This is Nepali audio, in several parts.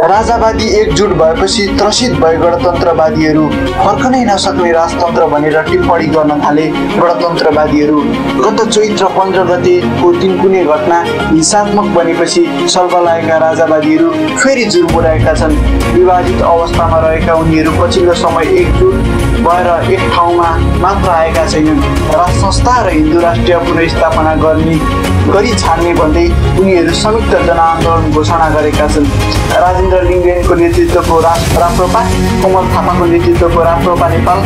राजावादी एकजुट भएपछि त्रसित भए गणतन्त्रवादीहरू फर्कनै नसक्ने राजतन्त्र भनेर टिप्पणी गर्न थाले। गणतन्त्रवादीहरू गत चैत्र 15 गतेको दिनकुने घटना हिंसात्मक बनेपछि सल्बलाएका राजावादीहरू फेरि जुर्मुराएका छन्। विभाजित अवस्थामा रहेका उनीहरू पछिल्लो समय एकजुट भएर एक ठाउँमा मात्र आएका छैनन्। राष्ट्र संस्था र हिन्दू राष्ट्रिय पुनर्स्थापना गरी छाड्ने भन्दै उनीहरू संयुक्त जनआन्दोलन घोषणा गरेका छन्। राजेन्द्र लिङ्गदेनको नेतृत्वको राप्रपा, कोमल थापाको नेतृत्वको राप्रपा नेपाल,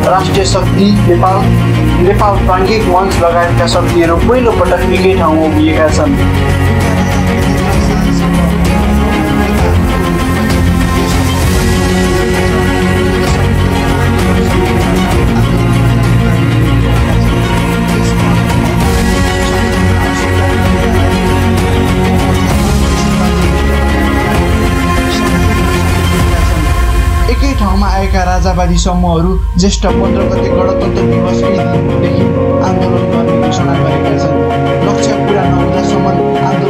राष्ट्रिय शक्ति नेपाल प्राज्ञिक मञ्च लगायतका शक्तिहरू पहिलो पटक एकै ठाउँमा उभिएका छन्। एकै ठाउँमा आएका राजावादी समूहहरू ज्येष्ठ 15 गते गणतन्त्र दिवसकै दिनदेखि आन्दोलन गर्ने घोषणा गरेका छन्। लक्ष्य पुरा नहुँदासम्म आन्दोलन